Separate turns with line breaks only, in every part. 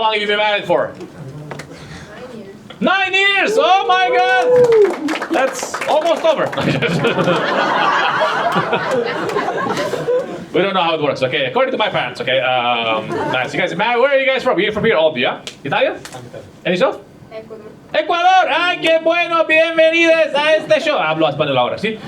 long have you been married for?
9 years.
9 years! Oh my God! That's almost over. We don't know how it works, okay? According to my parents, okay? Nice. You guys, where are you guys from? You're from here, all of you, yeah? Italian? And yourself?
Ecuador.
Ecuador! ¡Ay, qué bueno! Bienvenidos a este show. Hablo español ahora, ¿sí?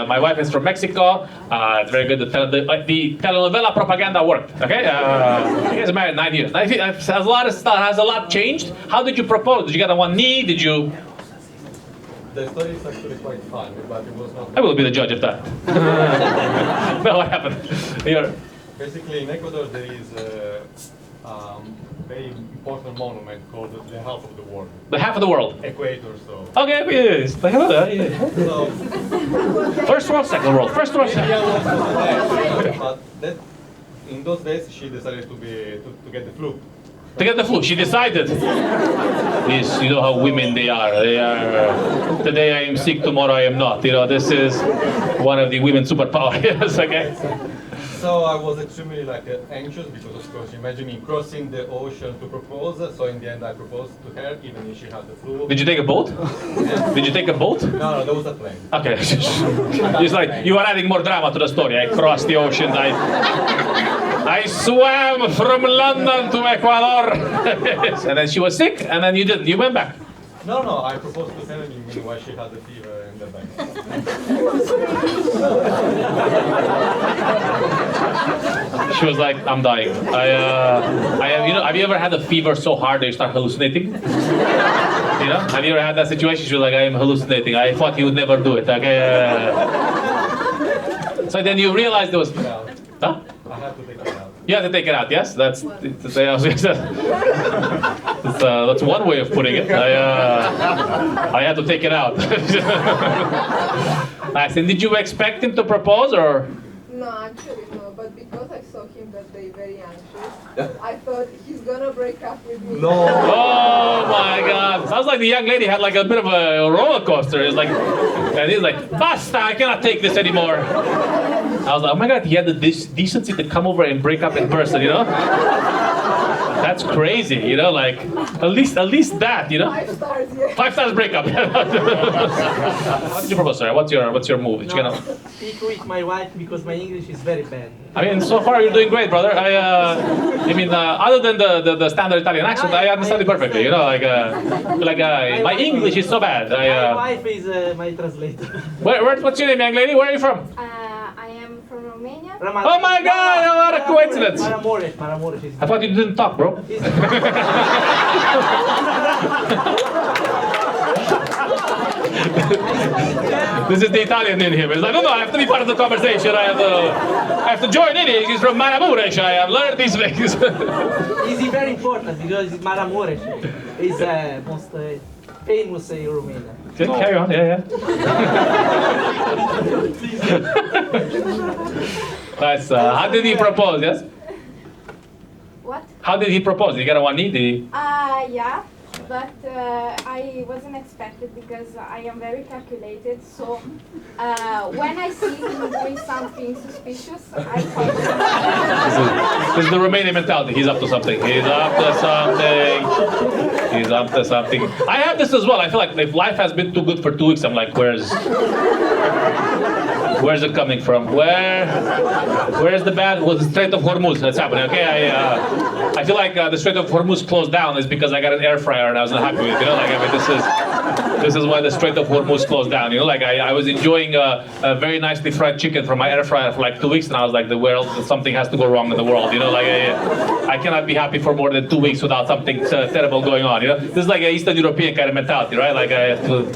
My wife is from Mexico. It's very good. The telenovela propaganda worked, okay? You guys are married 9 years. Has a lot of stuff, has a lot changed? How did you propose? Did you get on one knee? Did you...
The story is actually quite fun, but it was not...
I will be the judge of that. No, what happened?
Basically, in Ecuador, there is a very important monument called the half of the world.
The half of the world?
Equator, so...
Okay, yes. The hell of that, yeah.
So,
First world, second world. First world,
India
second
was not there, but that, in those days, she decided to get the flu.
To get the flu, she decided. Yes, you know how women they are. They are. Today I am sick, tomorrow I am not. You know, this is one of the women's superpowers. Yes, okay.
So I was extremely anxious because, of course, imagine me crossing the ocean to propose. So in the end, I proposed to her, even if she had the flu.
Did you take a boat? Did you take a boat?
No, there was a plane.
Okay. It's like you are adding more drama to the story. I crossed the ocean. I swam from London to Ecuador. And then she was sick, and then you didn't. You went back.
No, I proposed to her, and meanwhile she had the fever in the back.
She was like, I'm dying. You know, have you ever had a fever so hard that you start hallucinating? You know, have you ever had that situation? She was like, I am hallucinating. I thought you would never do it. Okay. So then you realized there was. Huh?
I had to take it out.
You have to take it out. Yes, that's one way of putting it. I had to take it out. Nice. And did you expect him to propose, or?
No, actually no, but because I saw him that day very anxious, I thought he's gonna break up with me.
No.
Oh my God! Sounds like the young lady had like a bit of a roller coaster. It's like, and he's like, "Basta! I cannot take this anymore." I was like, "Oh my God!" He had the decency to come over and break up in person. You know? That's crazy. You know, like at least that. You know?
5 stars, yeah.
5 stars breakup. How did you propose, sir? What's your move? Did you
No, speak with my wife because my English is very bad.
I mean, so far you're doing great, brother. I mean, other than the standard Italian accent, I understand it perfectly. You know, my English is so bad.
My wife is my translator.
What's your name, young lady? Where are you from?
I am from Romania.
Oh my God! What a coincidence!
Maramores.
I thought you didn't talk, bro. This is the Italian in him. It's like, no, I have to be part of the conversation. I have to join in. He's from Maramures. I have learned these things.
It's very important because Maramores is most famous in Romania.
Carry on, yeah. Nice. How did he propose? Yes.
What?
How did he propose? Did he get on one knee? Did he?
Yeah, but I wasn't expected because I am very calculated. So when I see him doing something suspicious, I thought.
This is the Romanian mentality. He's up to something. He's up to something. I have this as well. I feel like if life has been too good for 2 weeks, I'm like, where's it coming from? Where's the bad? Well, the Strait of Hormuz. That's happening. Okay, I feel like the Strait of Hormuz closed down is because I got an air fryer and I was not happy with it. You know, like I mean, this is why the Strait of Hormuz closed down. You know, like I was enjoying a very nicely fried chicken from my air fryer for like 2 weeks, and I was like, the world, something has to go wrong in the world. You know, like I cannot be happy for more than 2 weeks without something terrible going on. You know, this is like an Eastern European kind of mentality, right? Like I have to.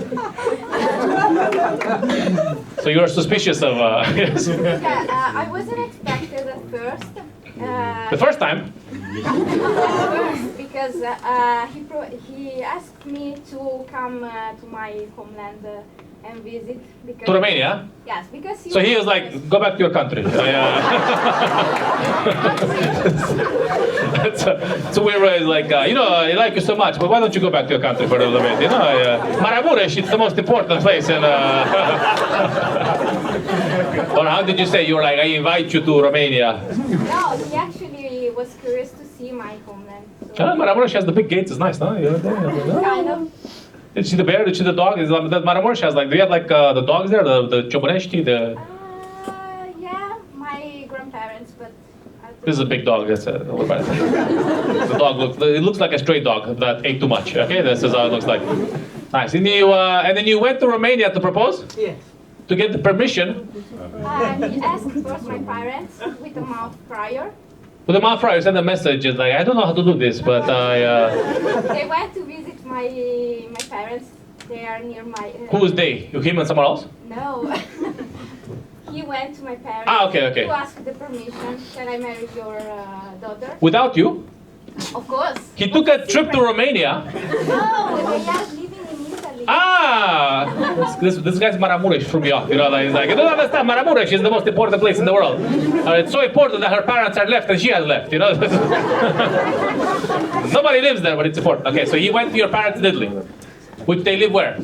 So you're suspicious of? Yes.
Yeah, I wasn't expected at first.
The first time?
Because he asked me to come to my homeland and visit. Because
To Romania?
Yes, because
So he was like, go back to your country. It's a weird way, like, you know, I like you so much, but why don't you go back to your country for a little bit? You know, Maramuresh is the most important place in... Or how did you say? You were like, I invite you to Romania.
No, he actually was curious to see my homeland. So
Maramuresh has the big gates. It's nice, no?
Kind of.
Did you see the bear? Did you see the dog? That Maramuresh has like, do you have like the dogs there? The Chobaneshti, the...
Yeah, my grandparents, but I don't
This is a big dog. That's a, the dog looks like a stray dog that ate too much. Okay, this is how it looks like. Nice. And then you went to Romania to propose?
Yes.
To get the permission?
He asked first my parents with a mouth prior.
With the mouth fryer, send a message. It's like, I don't know how to do this, but I...
They went to visit my parents. They are near my...
Who is they? You, him and someone else?
No. He went to my parents
Okay.
to ask the permission. Can I marry your daughter?
Without you?
Of course.
He took a trip to Romania.
No, they are living in Italy.
This guy's Maramuresh threw me off. You know, like, he's like, I don't understand. Maramuresh is the most important place in the world. It's so important that her parents are left and she has left. You know, nobody lives there, but it's important. Okay, so he went to your parents in Italy, which they live where?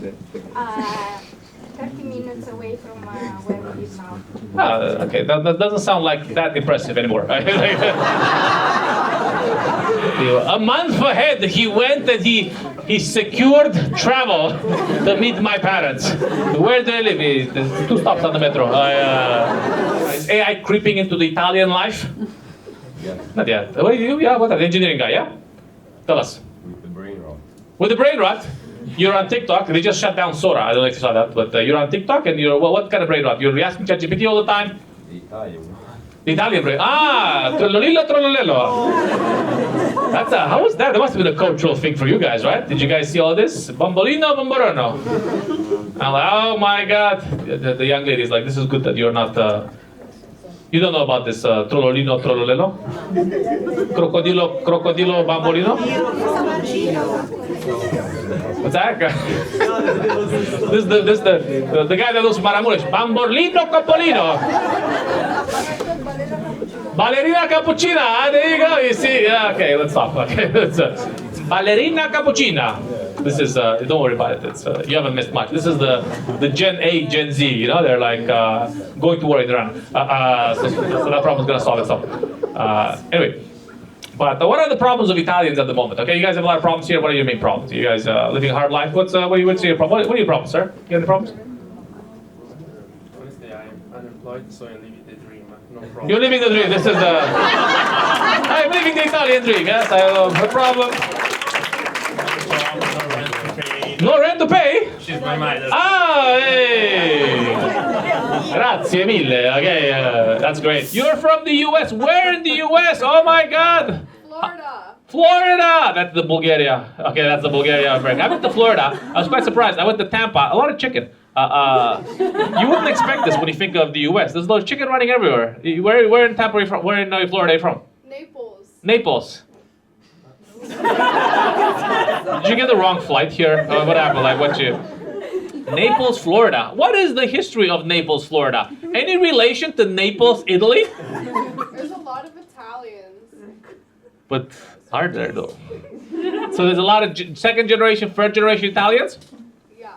30 minutes away from where we live now.
Okay, that doesn't sound like that impressive anymore. A month ahead, he went and he secured travel to meet my parents. Where do they live? There's 2 stops on the metro. Is AI creeping into the Italian life?
Yeah.
Not yet. What do you do? Yeah, what? The engineering guy, yeah? Tell us.
With the Brainrot.
With the Brainrot, you're on TikTok. They just shut down Sora. I don't know if you saw that, but you're on TikTok and you're, well, what kind of Brainrot? You're asking ChatGPT all the time?
The Italian one.
The Italian brain. Trollolillo, trollolello. How was that? That must have been a cultural thing for you guys, right? Did you guys see all this? Bambolino, bamborono. I'm like, oh my God. The young lady's like, this is good that you're not, you don't know about this trollolino, trollolello? Crocodilo, bambolino? What's that? This is the guy that looks Maramuresh. Bambolino, capolino. Ballerina cappuccina, there you go, you see. Yeah, okay, let's stop. Okay, ballerina cappuccina. This is, don't worry about it. It's, you haven't missed much. This is the Gen A, Gen Z, you know, they're like going to war in Iran. So that problem's gonna solve itself. Anyway, but what are the problems of Italians at the moment? Okay, you guys have a lot of problems here. What are your main problems? You guys living a hard life? What's your problem? What are your problems, sir? You have any problems?
Honestly, I'm unemployed, so I live the dream. No problem.
You're living the dream. This is I'm living the Italian dream. Yes, I have no problem. No rent to pay?
She's my mother.
Hey! Grazie mille. Okay, that's great. You're from the U.S. Where in the U.S.? Oh my God!
Florida.
Florida! That's the Bulgaria. Okay, that's the Bulgaria break. I went to Florida. I was quite surprised. I went to Tampa. A lot of chicken. You wouldn't expect this when you think of the U.S. There's a lot of chicken running everywhere. Where in Tampa are you from? Where in Florida are you from?
Naples.
Naples. Did you get the wrong flight here? What happened? Like, what you... Naples, Florida. What is the history of Naples, Florida? Any relation to Naples, Italy?
There's a lot of Italians.
But are there though? So there's a lot of second generation, third generation Italians?
Yeah.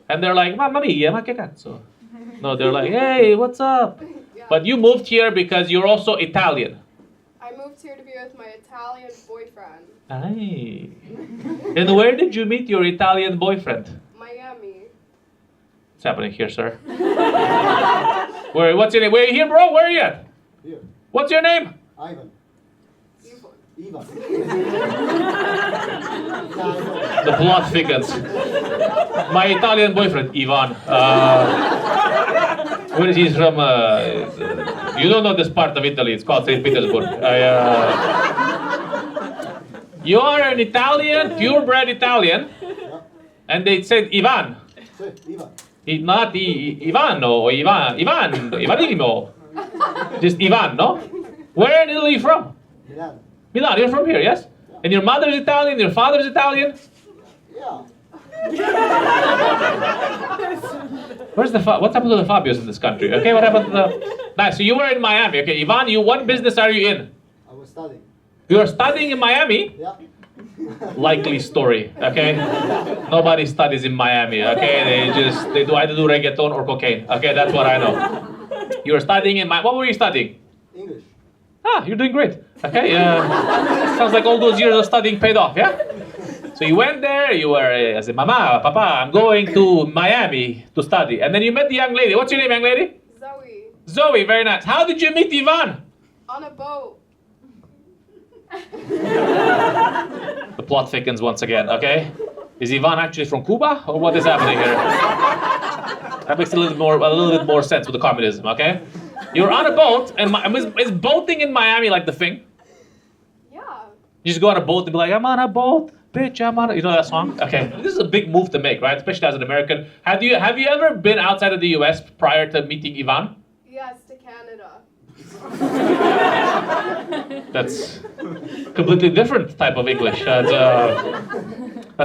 And they're like, mamma mia, ma che cazzo? No, they're like, hey, what's up?
Yeah.
But you moved here because you're also Italian.
I moved here to be with my Italian boyfriend.
Aye. And where did you meet your Italian boyfriend?
Miami.
What's happening here, sir? What's your name? Where are you here, bro? Where are you at?
Here.
What's your name?
Ivan. Ivan.
The plot thickens. My Italian boyfriend, Ivan. Where is he from? You don't know this part of Italy. It's called St. Petersburg. You are an Italian, purebred Italian, and they said Ivan.
Ivan.
Not Ivano, Ivanino. Just Ivan, no? Where in Italy are you from?
Milan.
Milan, you're from here, yes? And your mother is Italian, your father is Italian?
Yeah.
What's happened to the Fabios in this country? Okay, what happened to the... Nice, so you were in Miami. Okay, Ivan, what business are you in?
I was studying.
You are studying in Miami?
Yeah.
Likely story, okay? Nobody studies in Miami, okay? They either do reggaeton or cocaine. Okay, that's what I know. You were studying in Miami. What were you studying?
English.
Ah, you're doing great. Okay, sounds like all those years of studying paid off, yeah? So you went there, you were, I said, Mama, Papa, I'm going to Miami to study. And then you met the young lady. What's your name, young lady?
Zoe,
Zoe, very nice. How did you meet Ivan?
on a boat.
The plot thickens once again, okay? Is Ivan actually from Cuba, or what is happening here? That makes a little bit more sense with the communism, okay? You're on a boat, and is boating in Miami like the thing?
Yeah.
You just go on a boat and be like, I'm on a boat, bitch, I'm on a... You know that song? Okay, this is a big move to make, right? Especially as an American. Have you ever been outside of the US prior to meeting Ivan?
Yes, to Canada.
That's completely different type of English. That's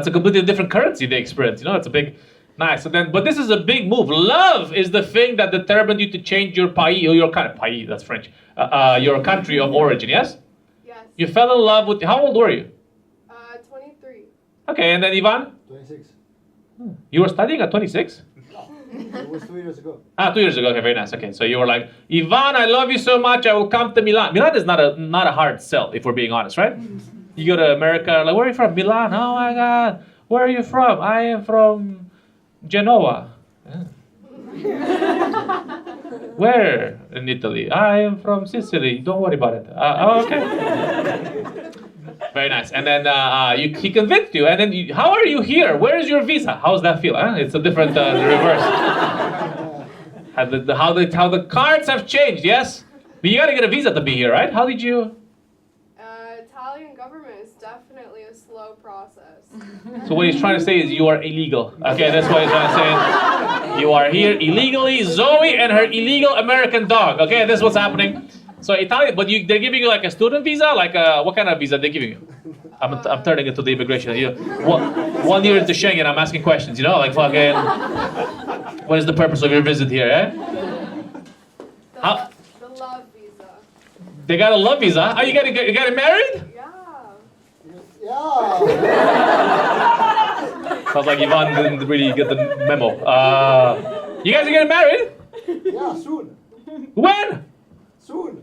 a completely different currency they experience. You know, it's a big, nice. So then, but this is a big move. Love is the thing that determined you to change your pays, or your kind of pays. That's French. Your country of origin. Yes.
Yes.
You fell in love with. How old were you?
23.
Okay, and then Ivan,
26.
you were studying at 26.
It was 2 years ago.
2 years ago. Okay, very nice. Okay, so you were like, Ivan, I love you so much. I will come to Milan. Milan is not a hard sell, if we're being honest, right? You go to America, like, where are you from? Milan. Oh my God. Where are you from? I am from Genoa. Yeah. Where in Italy? I am from Sicily. Don't worry about it. Okay. Very nice. And then he convinced you. And then how are you here? Where is your visa? How's that feel? Huh? It's a different the reverse. How the cards have changed. Yes, but you got to get a visa to be here, right? How did you?
Italian government is definitely a slow process.
So what he's trying to say is you are illegal. Okay, that's what he's trying to say. You are here illegally. Zoe and her illegal American dog. Okay, this is what's happening. So Italian, but they're giving you like a student visa? Like what kind of visa they're giving you? I'm turning it to the immigration. 1 year into Schengen, I'm asking questions, you know? Like fucking, what is the purpose of your visit here, eh?
The love visa.
They got a love visa? Oh, you getting married?
Yeah.
Yeah.
Sounds like Ivan didn't really get the memo. You guys are getting married?
Yeah, soon.
When?
Soon.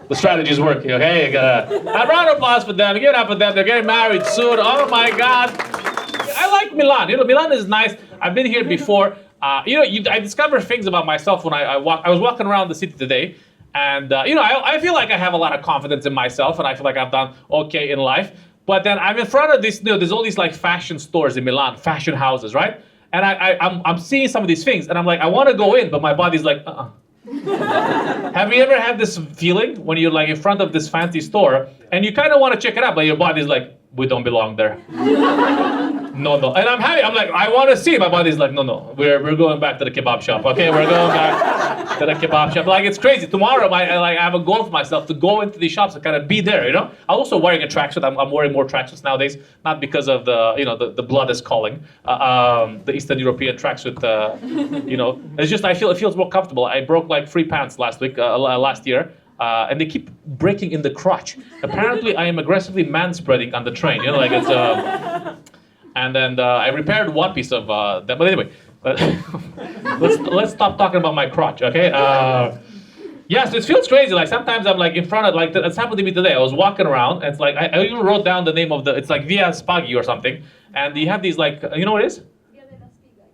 The strategy is working, okay? You gotta, a round of applause for them. Give it up for them. They're getting married soon. Oh my God. I like Milan. You know, Milan is nice. I've been here before. I discover things about myself when I was walking around the city today. And, I feel like I have a lot of confidence in myself. And I feel like I've done okay in life. But then I'm in front of this, there's all these like fashion stores in Milan, fashion houses, right? And I'm seeing some of these things, and I'm like, I want to go in, but my body's like, Have you ever had this feeling when you're like in front of this fancy store, and you kind of want to check it out, but your body's like, we don't belong there. No. And I'm happy. I'm like, I want to see. My body's like, no. We're going back to the kebab shop. Okay, we're going back to the kebab shop. Like, it's crazy. Tomorrow, I have a goal for myself to go into these shops and kind of be there. You know, I'm also wearing a tracksuit. I'm wearing more tracksuits nowadays, not because of the blood is calling. The Eastern European tracksuit. It's just it feels more comfortable. I broke like 3 pants last year. And they keep breaking in the crotch. Apparently, I am aggressively manspreading on the train. And then I repaired one piece of that. But anyway, let's stop talking about my crotch, okay? So it feels crazy. Like sometimes I'm like in front of it's happened to me today. I was walking around, and it's like I even wrote down the name of it's like Via Spaghi or something. And you have these like you know what it is?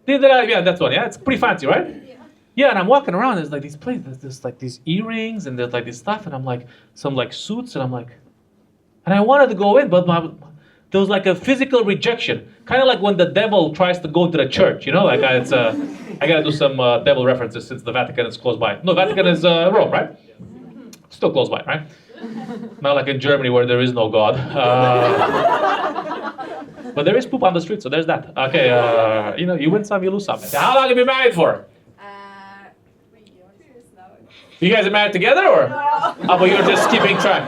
Yeah, that's one. Yeah, it's pretty fancy, right? Yeah, and I'm walking around, there's like these places, there's like these earrings, and there's like this stuff, and I'm like, some like suits, and I'm like, and I wanted to go in, but there was like a physical rejection. Kind of like when the devil tries to go to the church, like I gotta do some devil references since the Vatican is close by. No, Vatican is Rome, right? Still close by, right? Not like in Germany where there is no God. But there is poop on the street, so there's that. Okay, you win some, you lose some. How long have you been married for? You guys are married together, or? No. Oh, but you're just keeping track.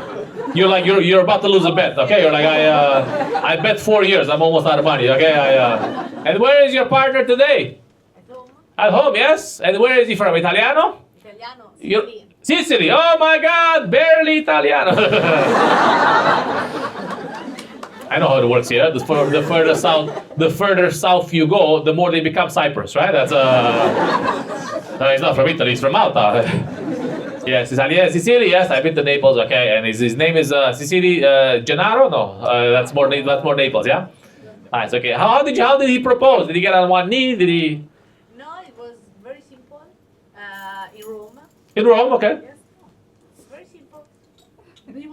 You're about to lose a bet, okay? You're like, I bet 4 years. I'm almost out of money, okay? And where is your partner today?
At home.
At home, yes. And where is he from? Italiano?
Italiano.
Sicily. Oh my God, barely Italiano. I know how it works here. The further south you go, the more they become Cyprus, right? That's no, he's not from Italy. He's from Malta. Yes, Sicily. Yes, I've been to Naples. Okay, and his name is Sicily Gennaro. No, that's more Naples. Yeah. Nice. Okay. How did he propose? Did he get on one knee? Did he?
No, it was very simple. In Rome.
In Rome. Okay.
Yes. It's very simple. Do you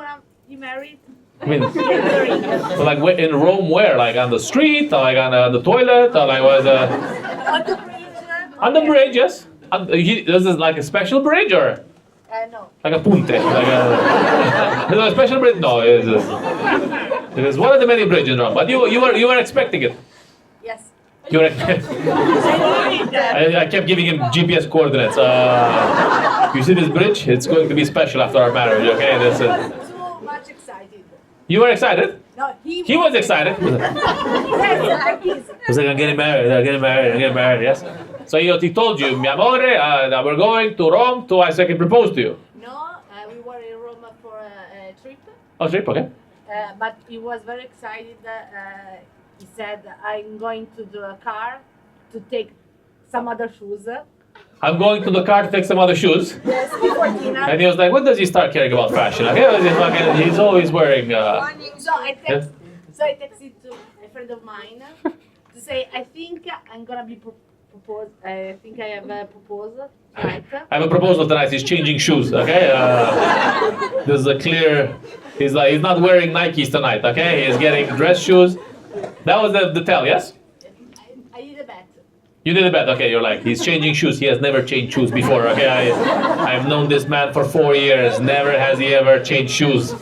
married?
I mean,
Yes.
so like in Rome, where? Like on the street, or like on the toilet, or like was
On the bridge.
on the bridge? Yes. This is like a special bridge, or
No.
like a punte? Like is it a special bridge? No, it is one of the many bridges in Rome. But you were expecting it.
Yes.
You were. I kept giving him GPS coordinates. You see this bridge? It's going to be special after our marriage. Okay, that's it.
So much excited.
You were excited?
No,
He was excited.
Yes, like this.
He was like, I'm getting married, yes. So he told you, mi amore, that we're going to Rome to, so I can propose to you.
No, we were in Rome for a trip.
Oh, trip, okay.
But he was very excited. He said, I'm going to the car to take some other shoes.
I'm going to the car to take some other shoes.
Yes, before dinner.
And he was like, when does he start caring about fashion? Okay, he's always wearing...
So I texted to a friend of mine to say, I think I'm going to be proposed. I think I have a proposal tonight.
I have a proposal tonight. He's changing shoes, okay? This is a clear... He's not wearing Nikes tonight, okay? He's getting dress shoes. That was the tell, yes?
I did a bet.
You did a bet, okay? You're like, he's changing shoes. He has never changed shoes before, okay? I've known this man for 4 years. Never has he ever changed shoes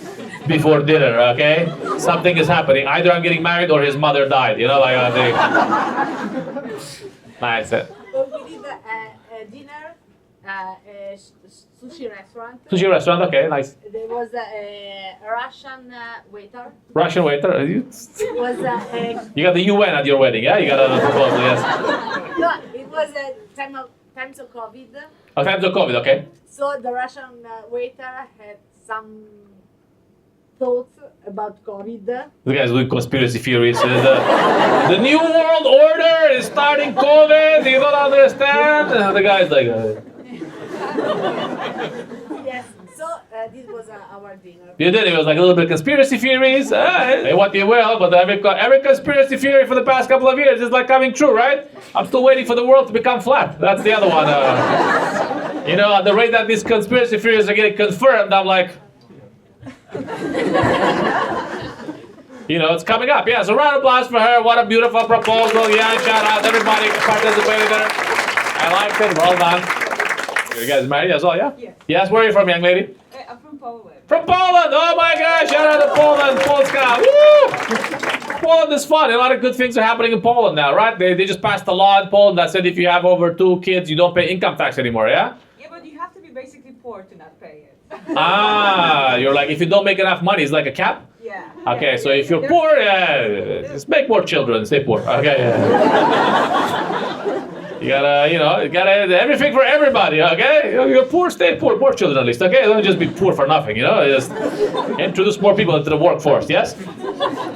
before dinner, okay? Something is happening. Either I'm getting married or his mother died, you know? Like, nice.
So we did a dinner at a sushi restaurant.
Sushi restaurant, okay, nice.
There was a Russian waiter.
Russian waiter. You
It was
got the UN at your wedding, yeah? You got a proposal, yes.
no, it was a times of COVID.
Oh, times of COVID, okay.
So the Russian waiter had some thoughts about COVID.
The guy's doing conspiracy theories. The new world order is starting COVID. You don't understand? The guy's like...
Yes. So this was our dinner.
You did. It was like a little bit conspiracy theories. Hey, what you will, but every conspiracy theory for the past couple of years is like coming true, right? I'm still waiting for the world to become flat. That's the other one. You know, at the rate that these conspiracy theories are getting confirmed, I'm like... You know, it's coming up. Yeah, so round of applause for her. What a beautiful proposal. Yeah, shout out to everybody who participated there. I liked it. Well done. You guys married as well, yeah?
Yes.
Yes, where are you from, young lady?
I'm from Poland.
From Poland! Oh my gosh, shout out to Poland, Polska! Woo! Poland is fun. A lot of good things are happening in Poland now, right? They just passed a law in Poland that said if you have over 2 kids, you don't pay income tax anymore, yeah?
Yeah, but you have to be basically poor to not pay it.
Ah, you're like, if you don't make enough money, it's like a cap?
Yeah.
Okay, so if you're poor, just make more children, stay poor. Okay, yeah. You gotta everything for everybody, okay? You're poor, stay poor, more children at least, okay? Don't just be poor for nothing, you know? Just introduce more people into the workforce, yes?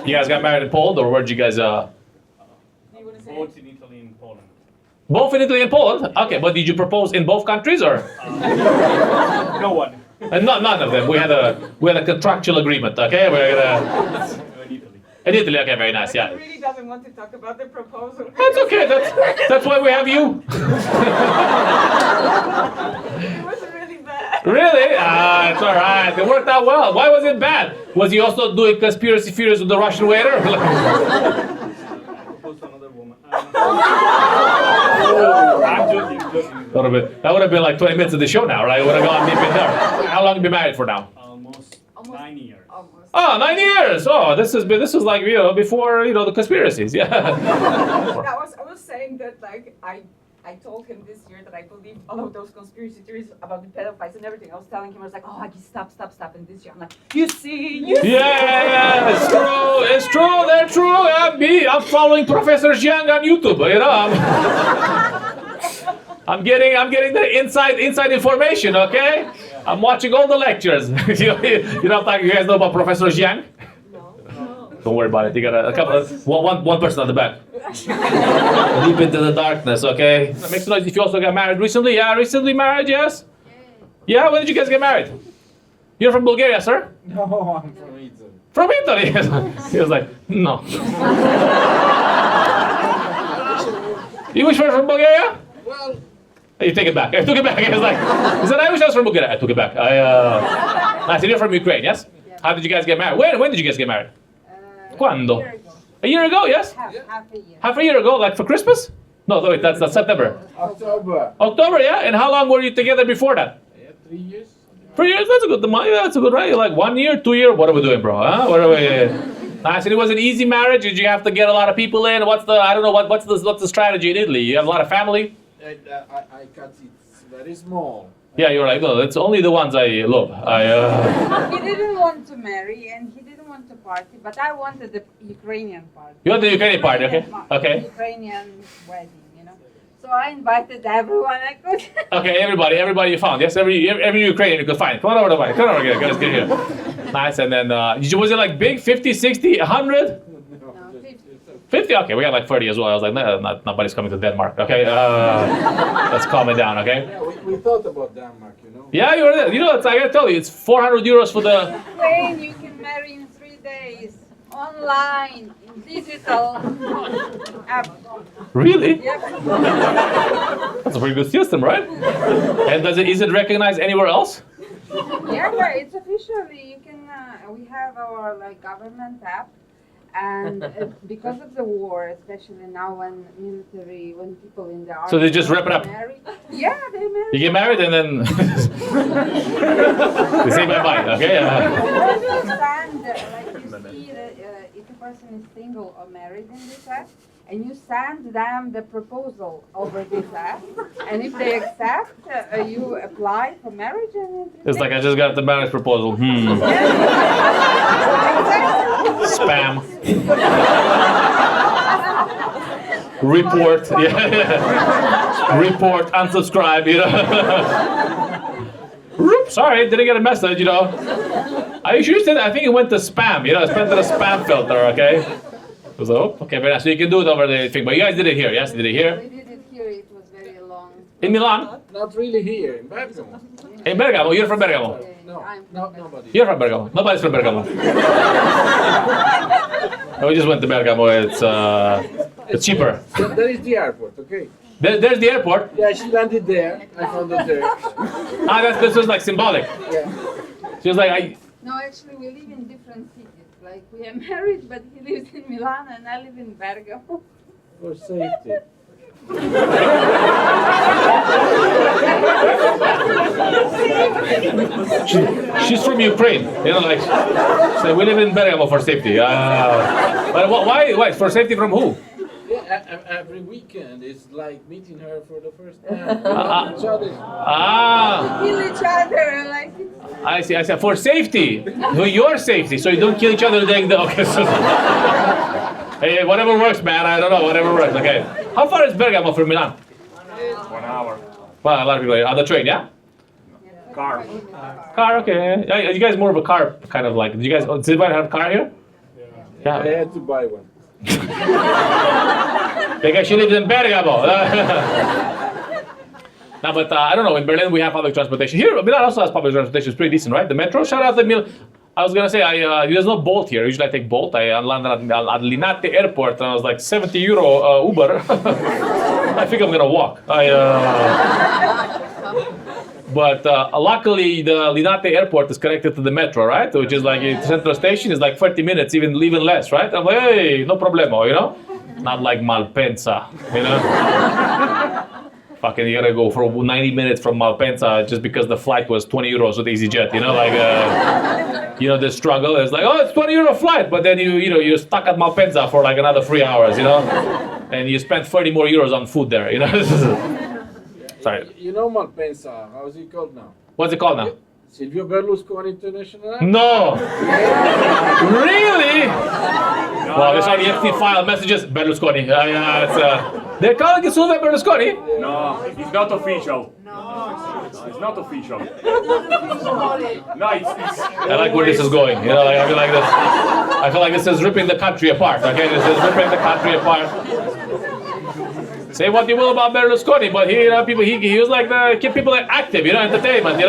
You guys got married in Poland, or where'd you guys,
Do you want to say
Both in Italy and Poland.
Both in Italy and Poland? Okay, but did you propose in both countries, or?
No one.
None of them. We had a contractual agreement, okay? We're gonna...
In Italy.
In Italy, okay, very nice,
He
yeah.
really doesn't want to talk about the proposal.
That's okay, that's why we have you.
It was really bad.
Really? Ah, it's all right. It worked out well. Why was it bad? Was he also doing conspiracy theories with the Russian waiter?
Proposed to another woman. I'm joking.
That would have been like 20 minutes of the show now, right? Would have gone deep in there. How long have you been married for now?
Almost 9 years.
Almost.
Oh, 9 years. Oh, this was like, before, the conspiracies. Yeah.
I was saying that I told him this year that I believe all of those conspiracy theories about the pedophiles and everything. I was telling him, I was like, oh, stop. And this year I'm like, you see.
Yeah, it's true, they're true. I'm following Professor Jiang on YouTube, I'm getting the inside information, okay? I'm watching all the lectures. you guys know about Professor Jiang?
No.
Don't worry about it. You got a couple one person at the back. Deep into the darkness, okay? Make some noise if you also got married recently. Yeah, recently married, yes? Yeah, when did you guys get married? You're from Bulgaria, sir?
No, I'm from Italy.
From Italy. He was like, no. You wish you were from Bulgaria?
Well,
You take it back. I took it back. He was like, he said, I wish I was from Bulgaria. I took it back. I said, you're from Ukraine, yes? How did you guys get married? When did you guys get married? Quando? A year ago, yes?
Half a year.
Half a year ago, like for Christmas? No, wait, that's September.
October.
October, yeah? And how long were you together before that?
Yeah, 3 years.
3 years? That's a good money. That's a good, right? Like 1 year, 2 year? What are we doing, bro? Huh? What are we? Nice. And it was an easy marriage. Did you have to get a lot of people in? What's the? I don't know. What's the strategy in Italy? You have a lot of family.
I cut it very small.
Yeah, you're like, no, it's only the ones I love.
He didn't want to marry and he didn't want to party, but I wanted the Ukrainian party.
You want the Ukrainian party, okay? Okay.
Ukrainian wedding, you know. So I invited everyone I could.
Okay, everybody you found. Yes, every Ukrainian you could find. Come on over to mine. Come on over here. Guys, get here. Nice. And then, was it like big? 50, 60, 100? 50? Okay, we got like 30 as well. I was like, no, nobody's coming to Denmark. Okay, let's calm it down, okay?
Yeah, we thought about Denmark, you know.
Yeah, you were there. You know, I gotta tell you, it's 400 euros for the...
Ukraine, you can marry in 3 days, online, in digital app.
Really?
Yep.
That's a pretty good system, right? And is it recognized anywhere else?
Yeah, but it's officially, you can, we have our like government app. And because of the war, especially now when people in the army...
So they just wrap it up?
Married, yeah, they marry.
You get married and then... they say bye-bye, okay?
You stand, like you see if a person is single or married in this app, and you send them the proposal over this app, and if they accept, you apply for marriage and...
It's like, I just got the marriage proposal. Spam. Report. Yeah. Report, unsubscribe, you know. Oops, sorry, didn't get a message, you know. I should say that I think it went to spam, you know, it went to the spam filter, okay? It was like, oh, okay, very nice. So you can do it over the thing, but you guys did it here, yes? You did it here?
We did it here, it was very long.
In Milan?
Not really here, in Bergamo.
In Bergamo, you're from Bergamo.
No, not nobody.
You're from Bergamo. Nobody's from Bergamo. We just went to Bergamo. It's cheaper.
So there is the airport, okay?
There's the airport.
Yeah, she landed there. I found her there.
This was like symbolic.
Yeah.
She was like,
No, actually we live in different cities. Like we are married, but he lives in Milan and I live in Bergamo.
For safety.
she's from Ukraine. You know, like, so we live in Bergamo for safety. But why? For safety from who?
Yeah, every weekend it's like meeting her for the first time. Each other.
Kill each other, like
I see. For safety. No, your safety, so you don't kill each other. Okay. Hey, whatever works, man. I don't know. Whatever works. Okay. How far is Bergamo from Milan?
1 hour.
Well, a lot of people are on the train, yeah?
Car.
Car, okay. Yeah, you guys more of a car kind of like. Did you guys? Does anybody have a car here? Yeah.
I had to buy one.
Because she lives in Bergamo. No, but I don't know. In Berlin, we have public transportation. Here, Milan also has public transportation. It's pretty decent, right? The metro. Shout out to Milan. I was gonna say, there's no Bolt here. Usually I take Bolt. I landed at Linate Airport, and I was like 70 euro Uber. I think I'm gonna walk. But luckily, the Linate Airport is connected to the metro, right? Which is like Central Station is like 30 minutes, even less, right? I'm like, hey, no problemo, you know? Not like Malpensa, you know? Fucking, you gotta go for 90 minutes from Malpensa just because the flight was 20 euros with EasyJet, you know? Like, you know, the struggle is like, oh, it's 20 euro flight, but then you're stuck at Malpensa for like another 3 hours, you know? And you spend 30 more euros on food there, you know? Sorry.
You know Malpensa, how is it called now?
What's it called now?
Silvio Berlusconi International?
No! Really? Wow, there's all the FT file messages. Berlusconi. They're calling it Silvio Berlusconi?
No, it's not official. No, it's not official. No, it's
I like where this is going. You know, like, I feel like this is ripping the country apart. Okay, this is ripping the country apart. Say what you will about Berlusconi, but he was like keep people like active, entertainment,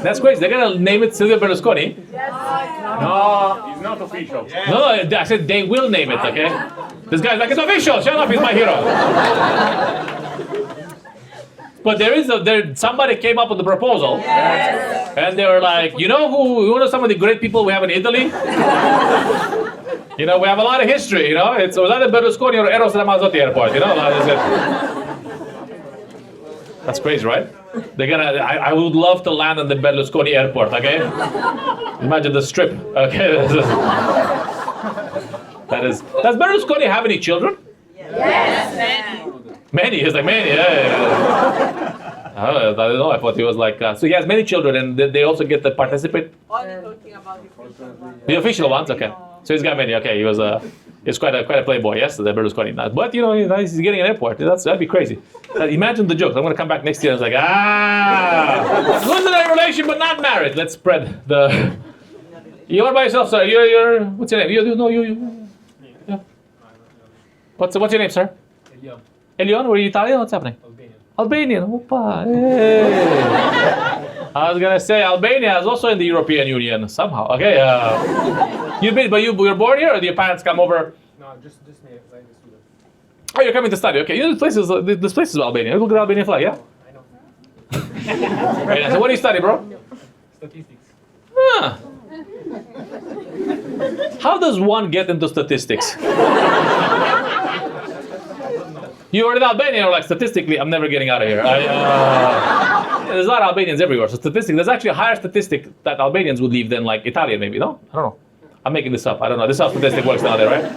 That's crazy. They're gonna name it Silvio Berlusconi.
No, it's not official.
No, I said they will name it, okay? This guy's like, it's official, shut up, he's my hero. But somebody came up with the proposal. And they were like, you know some of the great people we have in Italy? We have a lot of history, it was either Berlusconi or Eros Ramazzotti airport, That's crazy, right? I would love to land on the Berlusconi airport, okay? Imagine the strip, okay? Does Berlusconi have any children?
Yes.
Many, he's like many, yeah. I don't know, I thought he was like, so he has many children and they also get to participate?
Only talking about the official one.
The official ones, okay. So he's got many, okay, he's quite a playboy, yes, the Berlusconi. But, he's getting an airport, that'd be crazy. Imagine the jokes, I'm gonna come back next year and it's like, who's in a relation but not married? Let's spread the... You're by yourself, sir, you're what's your name? Yeah. What's your name, sir? Elion, were you Italian? What's happening? Albanian. Opa. Hey. I was gonna say Albania is also in the European Union somehow. Okay. You were born here, or did your parents come over?
No, just me, like a student.
Oh, you're coming to study. Okay. This place is Albania. Look at the Albanian flag. Yeah.
I know.
Very nice. So what do you study, bro?
Statistics.
Huh. How does one get into statistics? You were in Albania, you're like, statistically, I'm never getting out of here. There's a lot of Albanians everywhere, so statistically, there's actually a higher statistic that Albanians would leave than like Italian maybe, no? I don't know. I'm making this up, I don't know. This is how statistics works nowadays, right?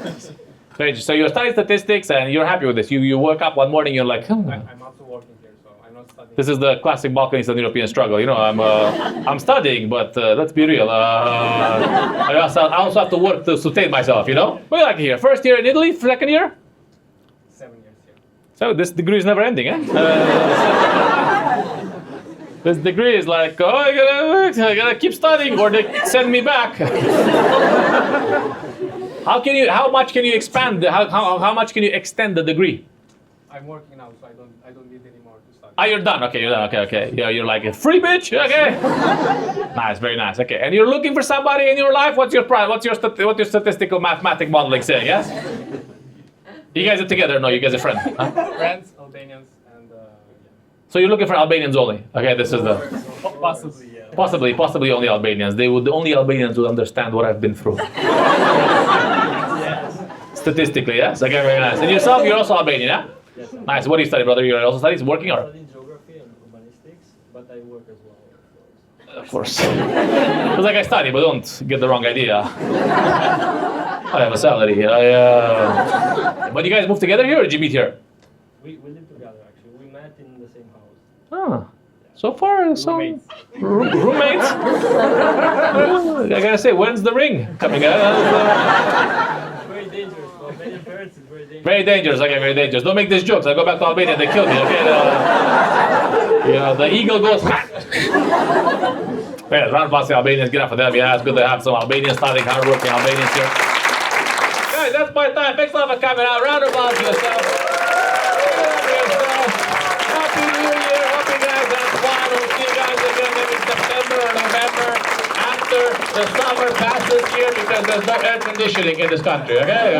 Very so you're studying statistics and you're happy with this. You wake up one morning, you're like,
I'm also working here, so I'm not studying.
This is the classic Balkan Eastern European struggle. I'm studying, but let's be real. I also have to work to sustain myself, What do you like here? First year in Italy, second year?
7 years here.
So this degree is never ending, eh? This degree is like, I gotta keep studying or they send me back. How much can you expand? How much can you extend the degree?
I'm working now, so I don't need any more to study.
Ah, you're done. Okay, you're done. Okay. Yeah, you're like a free bitch. Okay. Nice, very nice. Okay, and you're looking for somebody in your life. What's your statistical mathematic modeling saying? Yes. You guys are together? No, you guys are friends. Huh?
Friends, Albanians, and
So you're looking for Albanians only? Okay, this is the...
possibly, yeah.
Possibly only Albanians. The only Albanians will understand what I've been through.
Yes.
Statistically, yes? Okay, very nice. And yourself, you're also Albanian, yeah?
Yes.
Nice. What do you study, brother? You're also studying, working, or?
I study geography and humanistics, but I work as well,
Of course. It's like I study, but don't get the wrong idea. I have a salary here. But you guys moved together here, or did you meet here?
We live together, actually. We met in the same house.
Ah, so far,
Roommates.
Roommates? I gotta say, when's the ring coming out?
Very dangerous. For many parents, it's very dangerous.
Very dangerous, okay, very dangerous. Don't make these jokes. I go back to Albania, they kill me, okay? The eagle goes... Yeah, round of applause to Albanians, get up for them. Yeah, it's good to have some Albanians studying, hardworking Albanians here. Guys, that's my time. Thanks a lot for coming out. Round of applause to yourself. Happy New Year. Hope you guys have fun. We'll see you guys again maybe September or November after the summer passes here because there's no air conditioning in this country, okay?